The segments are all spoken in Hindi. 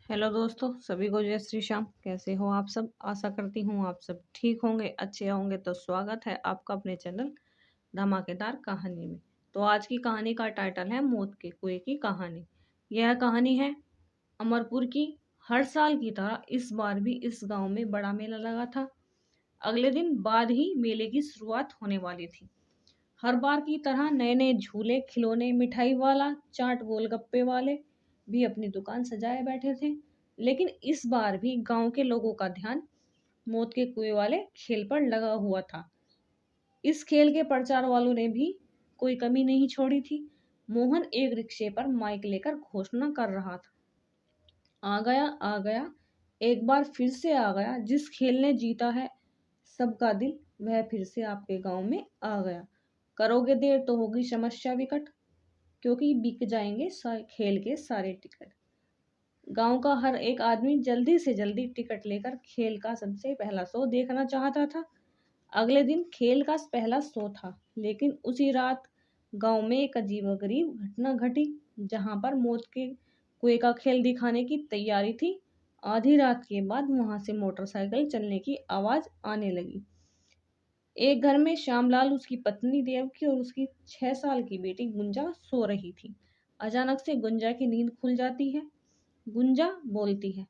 हेलो दोस्तों, सभी को जय श्री श्याम। कैसे हो आप सब? आशा करती हूँ आप सब ठीक होंगे, अच्छे होंगे। तो स्वागत है आपका अपने चैनल धमाकेदार कहानी में। तो आज की कहानी का टाइटल है मौत के कुएं की कहानी। यह कहानी है अमरपुर की। हर साल की तरह इस बार भी इस गांव में बड़ा मेला लगा था। अगले दिन बाद ही मेले की शुरुआत होने वाली थी। हर बार की तरह नए नए झूले, खिलौने, मिठाई वाला, चाट, गोलगप्पे वाले भी अपनी दुकान सजाए बैठे थे। लेकिन इस बार भी गांव के लोगों का ध्यान मौत के कुएं वाले खेल पर लगा हुआ था। इस खेल के प्रचार वालों ने भी कोई कमी नहीं छोड़ी थी। मोहन एक रिक्शे पर माइक लेकर घोषणा कर रहा था, आ गया आ गया, एक बार फिर से आ गया। जिस खेल ने जीता है सबका दिल, वह फिर से आपके गांव में आ गया। करोगे देर तो होगी समस्या विकट, क्योंकि बिक जाएंगे खेल के सारे टिकट। गांव का हर एक आदमी जल्दी से जल्दी टिकट लेकर खेल का सबसे पहला शो देखना चाहता था। अगले दिन खेल का पहला शो था, लेकिन उसी रात गांव में एक अजीबोगरीब घटना घटी। जहां पर मौत के कुएं का खेल दिखाने की तैयारी थी, आधी रात के बाद वहां से मोटरसाइकिल चलने की आवाज आने लगी। एक घर में श्यामलाल, उसकी पत्नी देवकी और उसकी 6 साल की बेटी गुंजा सो रही थी। अचानक से गुंजा की नींद खुल जाती है। गुंजा बोलती है,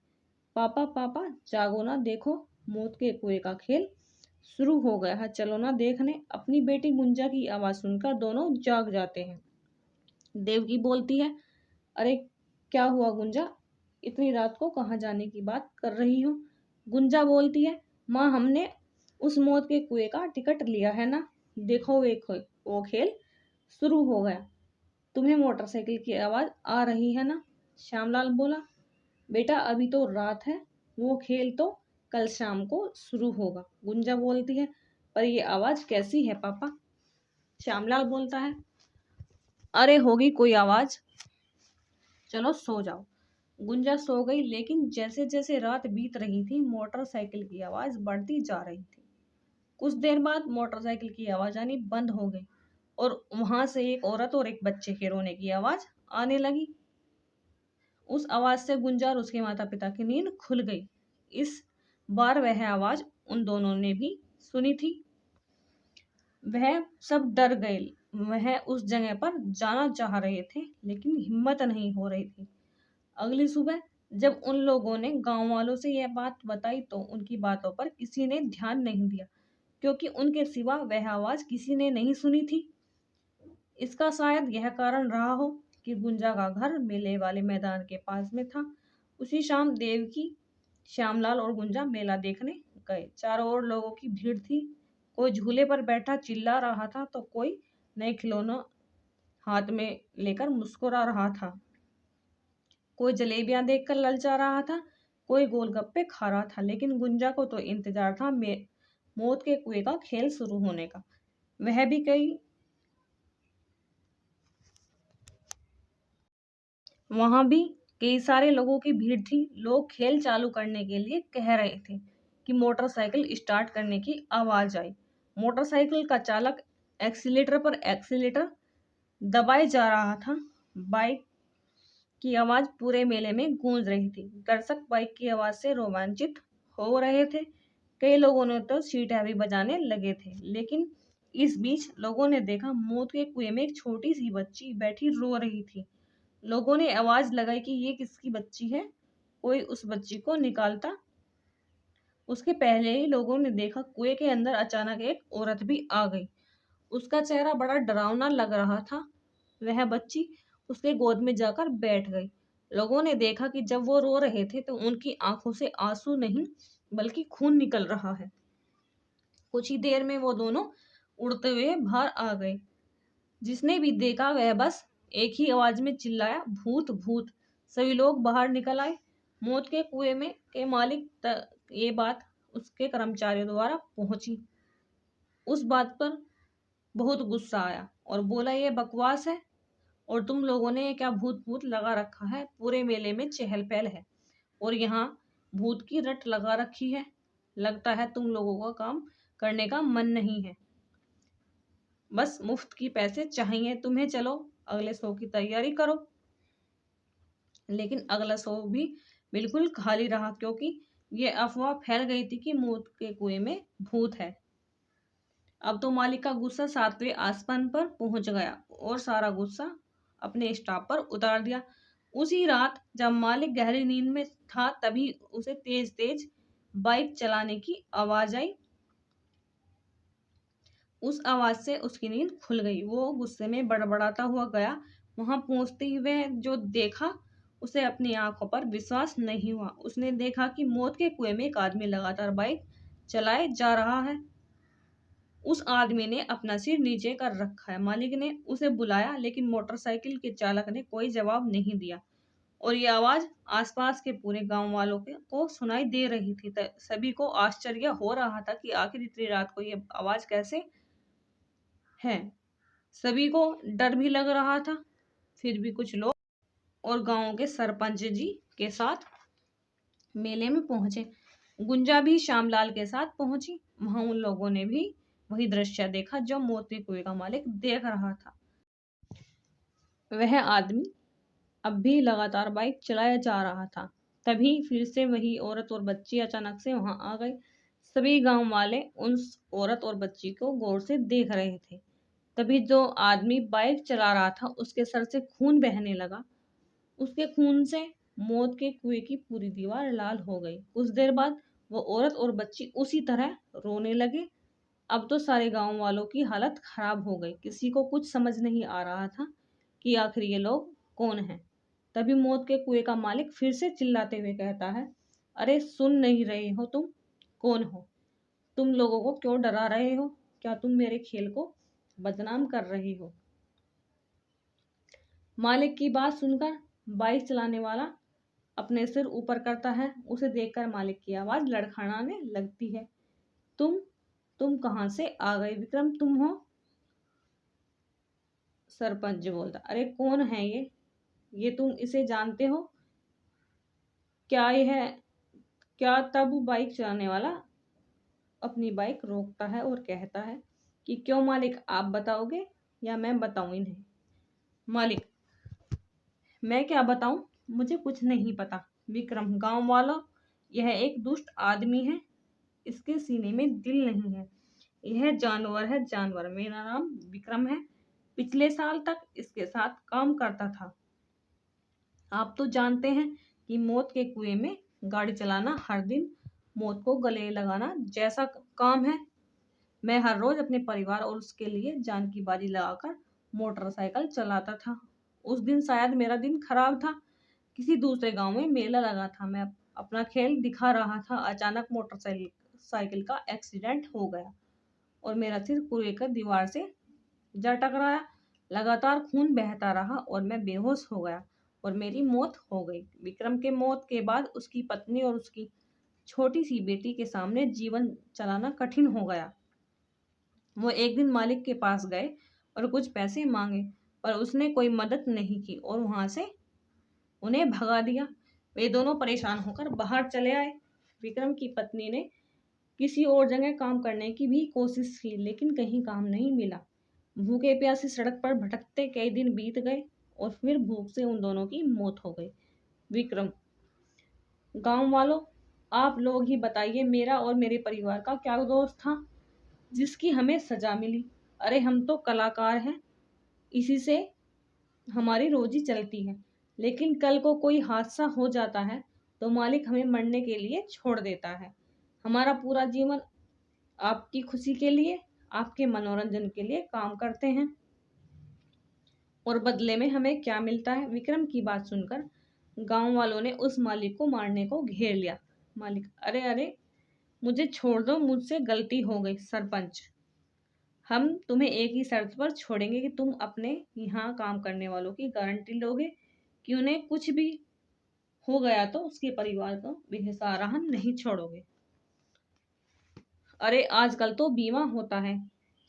पापा पापा जागो ना, देखो मौत के कुएं का खेल शुरू हो गया है, चलो ना देखने। अपनी बेटी गुंजा की आवाज सुनकर दोनों जाग जाते हैं। देवकी बोलती है, अरे क्या हुआ गुंजा, इतनी रात को कहाँ जाने की बात कर रही हो? गुंजा बोलती है, माँ हमने उस मौत के कुएं का टिकट लिया है ना, देखो वो खेल शुरू हो गया। तुम्हें मोटरसाइकिल की आवाज आ रही है ना? श्यामलाल बोला, बेटा अभी तो रात है, वो खेल तो कल शाम को शुरू होगा। गुंजा बोलती है, पर ये आवाज कैसी है पापा? श्यामलाल बोलता है, अरे होगी कोई आवाज, चलो सो जाओ। गुंजा सो गई, लेकिन जैसे जैसे रात बीत रही थी मोटरसाइकिल की आवाज बढ़ती जा रही थी। कुछ देर बाद मोटरसाइकिल की आवाज आनी बंद हो गई और वहां से एक औरत और एक बच्चे के रोने की आवाज आने लगी। उस आवाज से गुंजा और उसके माता पिता की नींद खुल गई। इस बार वह आवाज उन दोनों ने भी सुनी थी। वह सब डर गए। वह उस जगह पर जाना चाह रहे थे, लेकिन हिम्मत नहीं हो रही थी। अगली सुबह जब उन लोगों ने गांव वालों से यह बात बताई तो उनकी बातों पर किसी ने ध्यान नहीं दिया, क्योंकि उनके सिवा वह आवाज किसी ने नहीं सुनी थी। इसका शायद यह कारण रहा हो कि गुंजा का घर मेले वाले मैदान के पास में था। उसी शाम देवकी, श्यामलाल और गुंजा मेला देखने गए। चारों ओर लोगों की भीड़ थी। कोई झूले पर बैठा चिल्ला रहा था तो कोई नए खिलौना हाथ में लेकर मुस्कुरा रहा था। कोई जलेबियां देखकर ललचा रहा था, कोई गोलगप्पे खा रहा था। लेकिन गुंजा को तो इंतजार था मौत के कुएं का खेल शुरू होने का। वह भी कई वहां भी कई सारे लोगों की भीड़ थी। लोग खेल चालू करने के लिए कह रहे थे कि मोटरसाइकिल स्टार्ट करने की आवाज आई। मोटरसाइकिल का चालक एक्सीलेटर पर एक्सीलेटर दबाए जा रहा था। बाइक की आवाज पूरे मेले में गूंज रही थी। दर्शक बाइक की आवाज से रोमांचित हो रहे थे। कई लोगों ने तो सीटियां भी बजाने लगे थे। लेकिन इस बीच लोगों ने देखा मौत के कुएं में एक छोटी सी बच्ची बैठी रो रही थी। लोगों ने आवाज लगाई कि ये किसकी बच्ची है, कोई उस बच्ची को निकालता। उसके पहले ही लोगों ने देखा कुएं के अंदर अचानक एक औरत भी आ गई। उसका चेहरा बड़ा डरावना लग रहा था। वह बच्ची उसके गोद में जाकर बैठ गई। लोगों ने देखा कि जब वो रो रहे थे तो उनकी आंखों से आंसू नहीं बल्कि खून निकल रहा है। कुछ ही देर में वो दोनों उड़ते हुए बाहर आ गए। जिसने भी देखा वह बस एक ही आवाज में चिल्लाया, भूत भूत। सभी लोग बाहर निकल आए। मौत के कुएं में के मालिक तक ये बात उसके कर्मचारियों द्वारा पहुंची। उस बात पर बहुत गुस्सा आया और बोला, ये बकवास है और तुम लोगों ने ये क्या भूत भूत लगा रखा है? पूरे मेले में चहल पहल है और यहाँ भूत की रट लगा रखी है। लगता है तुम लोगों का काम करने का मन नहीं है, बस मुफ्त की पैसे चाहिए तुम्हें। चलो अगले शो की तैयारी करो। लेकिन अगला शो भी बिल्कुल खाली रहा, क्योंकि ये अफवाह फैल गई थी कि मौत के कुएं में भूत है। अब तो मालिक का गुस्सा 7वें आसमान पर पहुंच गया और सारा गुस्सा अपने स्टाफ पर उतार दिया। उसी रात जब मालिक गहरी नींद में था, तभी उसे तेज तेज बाइक चलाने की आवाज आई। उस आवाज से उसकी नींद खुल गई। वो गुस्से में बड़बड़ाता हुआ गया। वहां पहुंचते हुए जो देखा, उसे अपनी आंखों पर विश्वास नहीं हुआ। उसने देखा कि मौत के कुएं में एक आदमी लगातार बाइक चलाए जा रहा है। उस आदमी ने अपना सिर नीचे कर रखा है। मालिक ने उसे बुलाया, लेकिन मोटरसाइकिल के चालक ने कोई जवाब नहीं दिया और ये आवाज आसपास के पूरे गांव वालों को सुनाई दे रही थी। सभी को आश्चर्य हो रहा था कि आखिर इतनी रात को ये आवाज कैसे है। सभी को डर भी लग रहा था। फिर भी कुछ लोग और गांव के सरपंच जी के साथ मेले में पहुंचे। गुंजा भी श्यामलाल के साथ पहुंची। वहां उन लोगों ने भी वही दृश्य देखा जो मोती कुएं का मालिक देख रहा था। वह आदमी अब भी लगातार बाइक चलाया जा रहा था। तभी फिर से वही औरत और बच्ची अचानक से वहां आ गई। सभी गांव वाले उस औरत और बच्ची को गौर से देख रहे थे। तभी जो आदमी बाइक चला रहा था, उसके सर से खून बहने लगा। उसके खून से मौत के कुएं की पूरी दीवार लाल हो गई। कुछ देर बाद वो औरत और बच्ची उसी तरह रोने लगे। अब तो सारे गांव वालों की हालत खराब हो गई। किसी को कुछ समझ नहीं आ रहा था कि आखिर ये लोग कौन हैं। तभी मौत के कुएं का मालिक फिर से चिल्लाते हुए कहता है, अरे सुन नहीं रहे हो तुम? कौन हो? तुम लोगों को क्यों डरा रहे हो? क्या तुम मेरे खेल को बदनाम कर रहे हो? मालिक की बात सुनकर बाइक चलाने वाला अपने सिर ऊपर करता है। उसे देखकर मालिक की आवाज लड़खड़ाने लगती है। तुम तुम कहां से आ गए विक्रम? तुम हो? सरपंच बोलता, अरे कौन है ये तुम इसे जानते हो क्या? यह क्या? तब बाइक चलाने वाला अपनी बाइक रोकता है और कहता है कि क्यों मालिक, आप बताओगे या मैं बताऊं इन्हें? मालिक, मैं क्या बताऊं? मुझे कुछ नहीं पता। विक्रम, गांव वालों, यह एक दुष्ट आदमी है। इसके सीने में दिल नहीं है। यह जानवर है, जानवर। मेरा नाम विक्रम है। पिछले साल तक इसके साथ काम करता था। आप तो जानते हैं कि मौत के कुएं में गाड़ी चलाना हर दिन मौत को गले लगाना जैसा काम है। मैं हर रोज अपने परिवार और उसके लिए जान की बाजी लगाकर मोटरसाइकिल चलाता था। उस दिन शायद मेरा दिन खराब था। किसी दूसरे गांव में मेला लगा था। मैं अपना खेल दिखा रहा था। अचानक मोटरसाइकिल साइकिल का एक्सीडेंट हो गया और मेरा सिर कुएं का दीवार से जा टकराया। लगातार खून बहता रहा और मैं बेहोश हो गया और मेरी मौत हो गई। विक्रम के मौत के बाद उसकी पत्नी और उसकी छोटी सी बेटी के सामने जीवन चलाना कठिन हो गया। वो एक दिन मालिक के पास गए और कुछ पैसे मांगे, पर उसने कोई मदद नहीं की और वहां से उन्हें भगा दिया। वे दोनों परेशान होकर बाहर चले आए। विक्रम की पत्नी ने किसी और जगह काम करने की भी कोशिश की, लेकिन कहीं काम नहीं मिला। भूखे प्यासे सड़क पर भटकते कई दिन बीत गए और फिर भूख से उन दोनों की मौत हो गई। विक्रम, गांव वालों, आप लोग ही बताइए, मेरा और मेरे परिवार का क्या दोष था जिसकी हमें सजा मिली? अरे हम तो कलाकार हैं, इसी से हमारी रोजी चलती है। लेकिन कल को कोई हादसा हो जाता है तो मालिक हमें मरने के लिए छोड़ देता है। हमारा पूरा जीवन आपकी खुशी के लिए, आपके मनोरंजन के लिए काम करते हैं और बदले में हमें क्या मिलता है? विक्रम की बात सुनकर गांव वालों ने उस मालिक को मारने को घेर लिया। मालिक, अरे अरे, मुझे छोड़ दो, मुझसे गलती हो गई। सरपंच, हम तुम्हें एक ही शर्त पर छोड़ेंगे कि तुम अपने यहाँ काम करने वालों की गारंटी लोगे कि उन्हें कुछ भी हो गया तो उसके परिवार को बेसहारा नहीं छोड़ोगे। अरे आजकल तो बीमा होता है,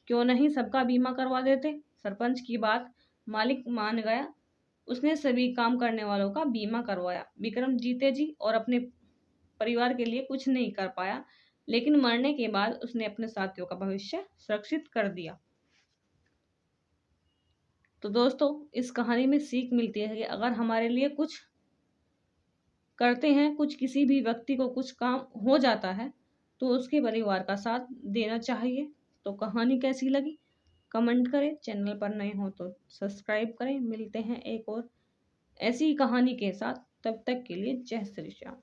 क्यों नहीं सबका बीमा करवा देते? सरपंच की बात मालिक मान गया। उसने सभी काम करने वालों का बीमा करवाया। विक्रम जीते जी और अपने परिवार के लिए कुछ नहीं कर पाया, लेकिन मरने के बाद उसने अपने साथियों का भविष्य सुरक्षित कर दिया। तो दोस्तों, इस कहानी में सीख मिलती है कि अगर हमारे लिए कुछ करते हैं कुछ, किसी भी व्यक्ति को कुछ काम हो जाता है तो उसके परिवार का साथ देना चाहिए। तो कहानी कैसी लगी कमेंट करें, चैनल पर नए हो तो सब्सक्राइब करें। मिलते हैं एक और ऐसी ही कहानी के साथ, तब तक के लिए जय श्री श्याम।